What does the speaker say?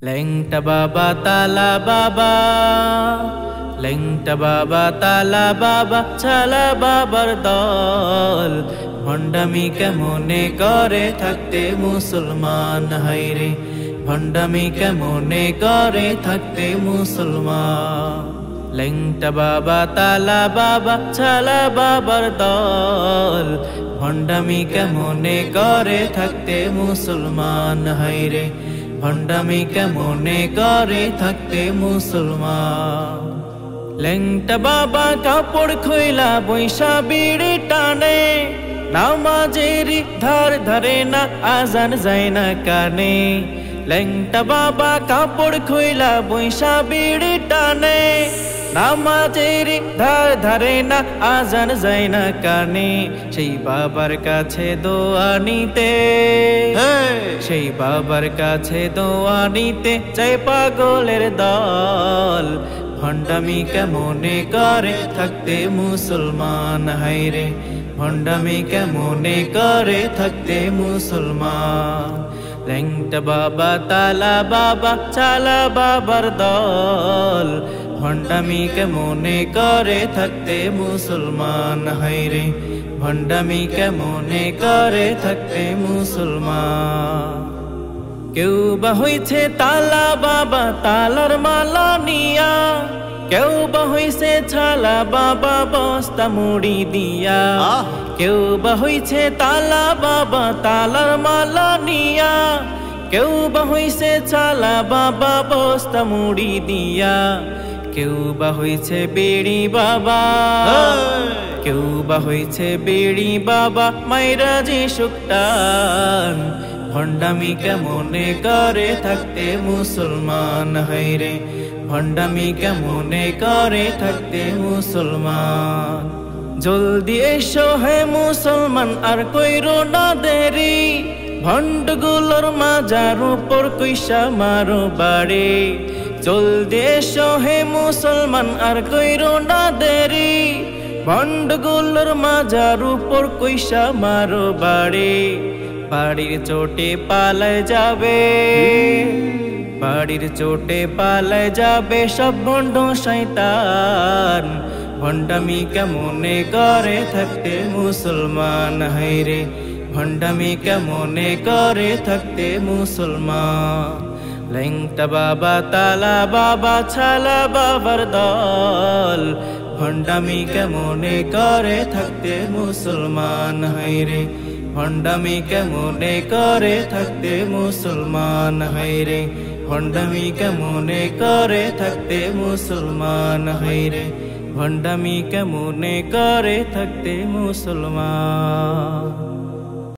ল্যাংটা বাবা তালা বাবা, ল্যাংটা বাবা তালা বাবা, ছালা বাবার দল। ভণ্ডামি কেমনে করে থাকতে মুসলমান, হায়রে ভণ্ডামি কেমনে করে থাকতে মুসলমান। ল্যাংটা বাবা তালা বাবা, ছালা বাবার দল। ভণ্ডামি কেমনে করে থাকতে মুসলমান, হায়রে ভণ্ডামি কেমনে করে থাকতে মুসলমান। ল্যাংটা বাবা কাপড় খইলা বৈশা বিড়ি টানে, নামাজের ধার ধারে না, আজান যায় না কানে। ল্যাংটা বাবা কাপড় খইলা বৈশা বিড়ি টানে, নামাজের ধার ধারে না, আজান যায় না কানে। সেই বাবার কাছে দোয়া নিতে, সেই বাবার কাছে দোয়া নিতে চাই পাগলের দল। ভণ্ডামি কেমনে করে থাকতে মুসলমান, হায়রে ভণ্ডামি কেমনে করে থাকতে মুসলমান। ল্যাংটা বাবা তালা বাবা, ছালা বাবার দল। ভণ্ডামি কেমনে করে থাকতে মুসলমান, হায়রে ভণ্ডামি কেমনে করে থাকতে মুসলমান। কেউ বা হইছে তালা বাবা তালার মালা নিয়া, কেউ বা হইছে ছালা বাবা বস্তা মুড়ি দিয়া। কেউ বা হইছে তালা বাবা তালার মালা নিয়া, কেউ বা হইছে ছালা বাবা বস্তা মুড়ি দিয়া। কেউ বা হইছে বেড়ি বাবা, কেউ বা হইছে বেড়ি বাবা, মাইরা যে শুকটান। ভণ্ডামি কেমনে করে থাকতে মুসলমান, হায়রে ভণ্ডামি কেমনে করে থাকতে মুসলমান। জলদি এসো হে মুসলমান আর কইরো না দেরি, ভণ্ডগুলোর মাজার উপর কইসা মারো বাড়ি। জলদি এসো হে মুসলমান আর কইরো না দেরি, ভণ্ডগুলোর মাজার উপর কইসা মারো বাড়ি। বাড়ির চোটে পালায় যাবে, বাড়ির চোটে পালায় যাবে সব ভণ্ড শয়তান। ভণ্ডামি কেমনে করে থাকতে মুসলমান, হায়রে ভণ্ডামি কেমনে করে থাকতে মুসলমান। ল্যাংটা বাবা তালা বাবা, ছালা বাবার দল। ভণ্ডামি কেমনে করে থাকতে মুসলমান, হায়রে ভণ্ডামি কেমনে করে থাকতে মুসলমান, হায়রে ভণ্ডামি কেমনে করে থাকতে মুসলমান, হায়রে ভণ্ডামি কেমনে করে থাকতে মুসলমান।